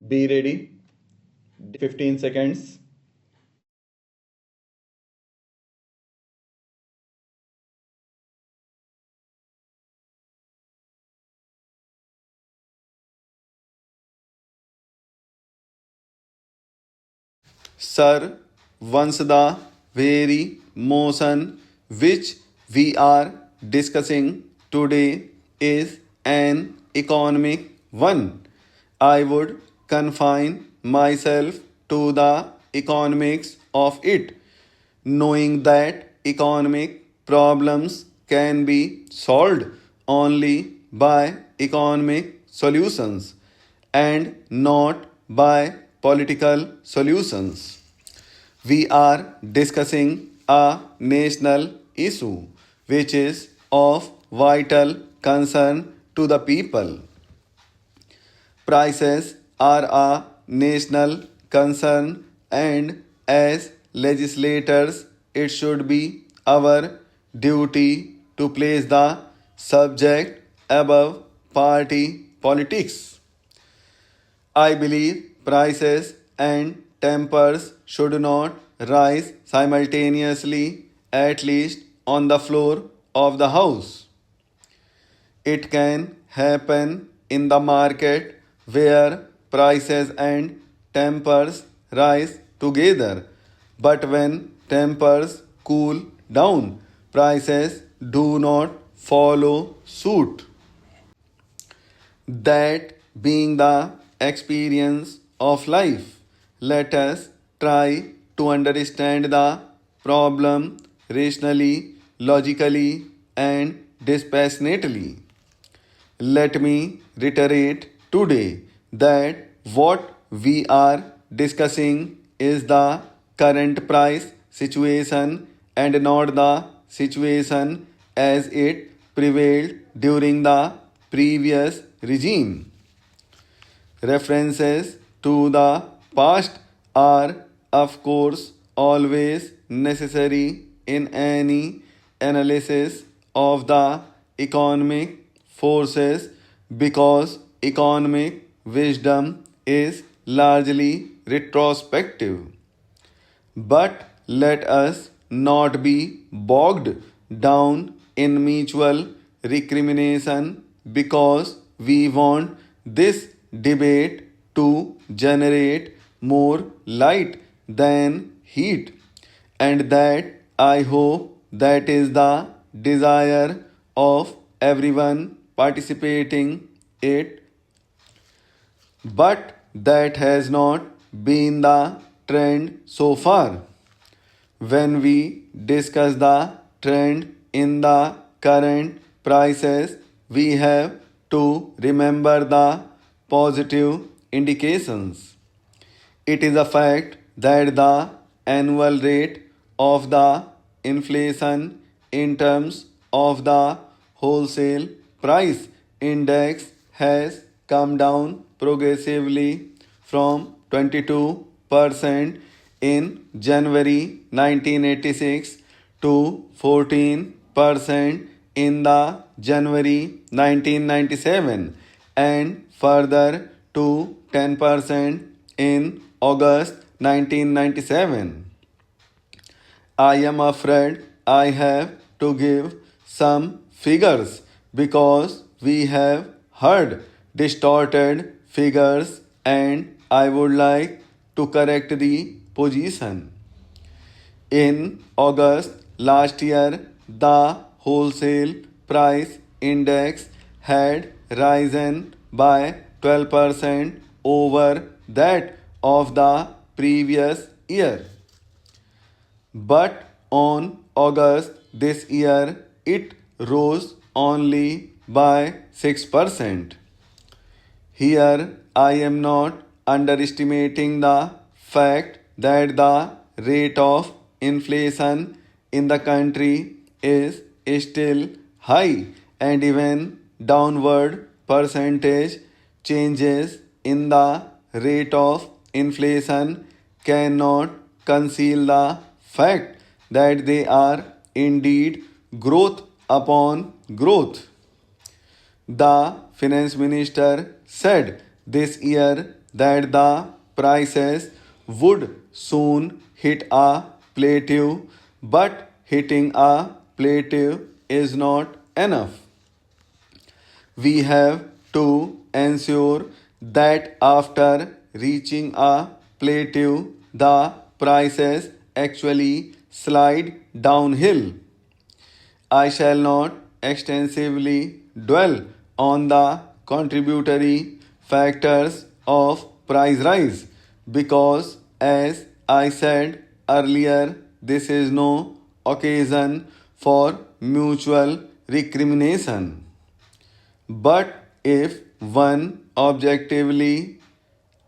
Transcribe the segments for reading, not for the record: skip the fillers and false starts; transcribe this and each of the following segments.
Be ready. 15 seconds. Sir, once the very motion which we are discussing today is an economic one. I would confine myself to the economics of it, knowing that economic problems can be solved only by economic solutions and not by political solutions. We are discussing a national issue which is of vital concern to the people. Prices are a national concern, and as legislators, it should be our duty to place the subject above party politics. I believe prices and tempers should not rise simultaneously, at least on the floor of the house. It can happen in the market where prices and tempers rise together. But when tempers cool down, prices do not follow suit. That being the experience of life, let us try to understand the problem rationally, logically, and dispassionately. Let me reiterate today that what we are discussing is the current price situation and not the situation as it prevailed during the previous regime. References to the past are, of course, always necessary in any analysis of the economic forces because economic wisdom is largely retrospective. But let us not be bogged down in mutual recrimination because we want this debate to generate more light than heat. And that I hope that is the desire of everyone participating it, but that has not been the trend so far. When we discuss the trend in the current prices, we have to remember the positive indications. It is a fact that the annual rate of the inflation in terms of the wholesale price index has come down progressively from 22% in January 1986 to 14% in the January 1997 and further to 10% in August 1997. I am afraid I have to give some figures because we have heard distorted figures and I would like to correct the position. In August last year, the wholesale price index had risen by 12% over that of the previous year. But on August this year, it rose only by 6%. Here, I am not underestimating the fact that the rate of inflation in the country is still high and even downward percentage changes in the rate of inflation cannot conceal the fact that they are indeed growth upon growth. The finance minister said this year that the prices would soon hit a plateau, but hitting a plateau is not enough. We have to ensure that after reaching a plateau, the prices actually slide downhill. I shall not extensively dwell on the contributory factors of price rise because, as I said earlier, this is no occasion for mutual recrimination. But if one objectively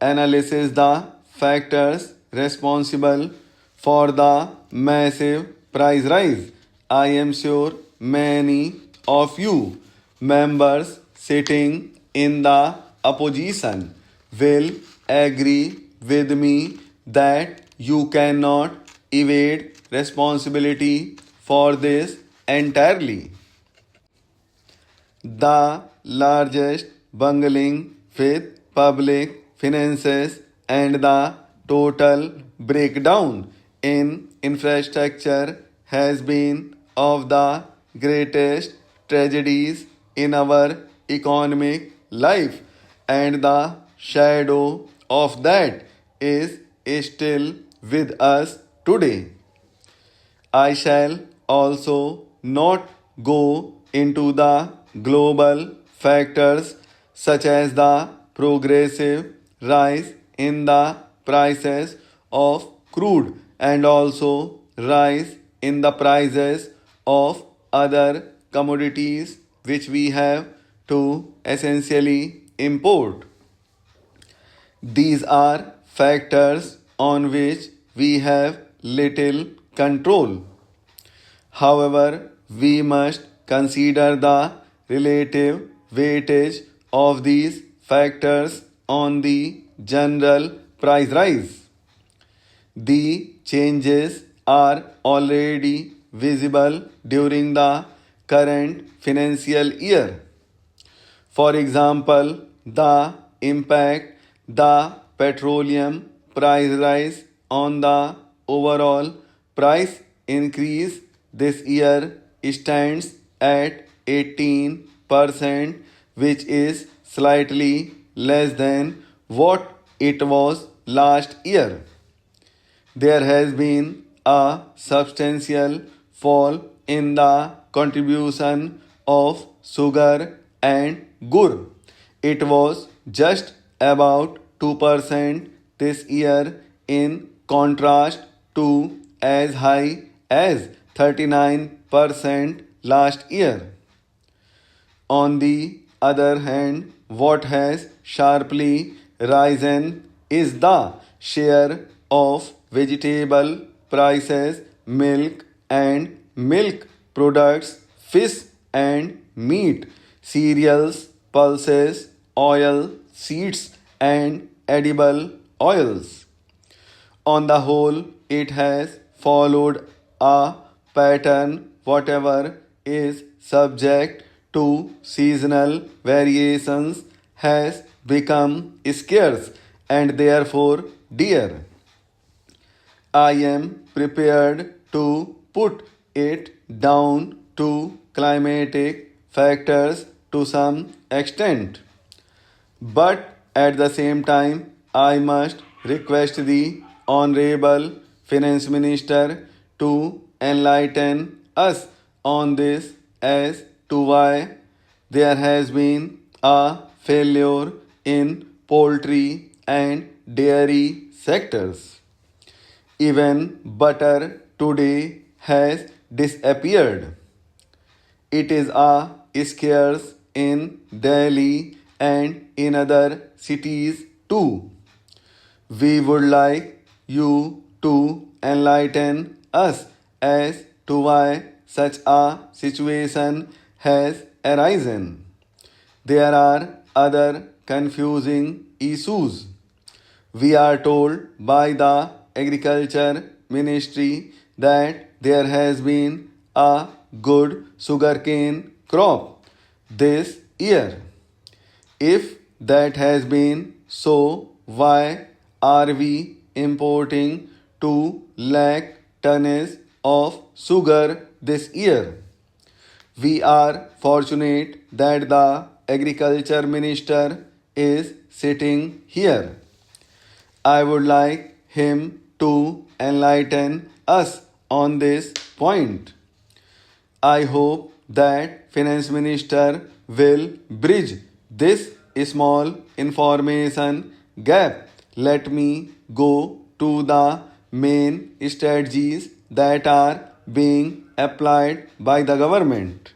analyzes the factors responsible for the massive price rise, I am sure many of you members sitting in the opposition will agree with me that you cannot evade responsibility for this entirely. The largest bungling with public finances and the total breakdown in infrastructure has been of the greatest tragedies in our economic life, and the shadow of that is still with us today. I shall also not go into the global factors such as the progressive rise in the prices of crude and also rise in the prices of other commodities which we have to essentially import. These are factors on which we have little control. However, we must consider the relative weightage of these factors on the general price rise. The changes are already visible during the current financial year. For example, the impact the petroleum price rise on the overall price increase this year stands at 18%, which is slightly less than what it was last year. There has been a substantial fall in the contribution of sugar and gur. It was just about 2% this year in contrast to as high as 39% last year. On the other hand, what has sharply risen is the share of vegetable prices, milk and milk products, fish and meat, cereals, pulses, oil, seeds, and edible oils. On the whole, it has followed a pattern. Whatever is subject to seasonal variations has become scarce and therefore dear. I am prepared to put it down to climatic factors to some extent. But at the same time, I must request the Honorable Finance Minister to enlighten us on this as to why there has been a failure in poultry and dairy sectors. Even butter today has disappeared. It is a scarce in Delhi and in other cities too. We would like you to enlighten us as to why such a situation has arisen. There are other confusing issues. We are told by the Agriculture Ministry that there has been a good sugarcane crop this year. If that has been so, why are we importing 2 lakh tons of sugar this year? We are fortunate that the agriculture minister is sitting here. I would like him to enlighten us on this point. I hope that finance minister will bridge this small information gap. Let me go to the main strategies that are being applied by the government.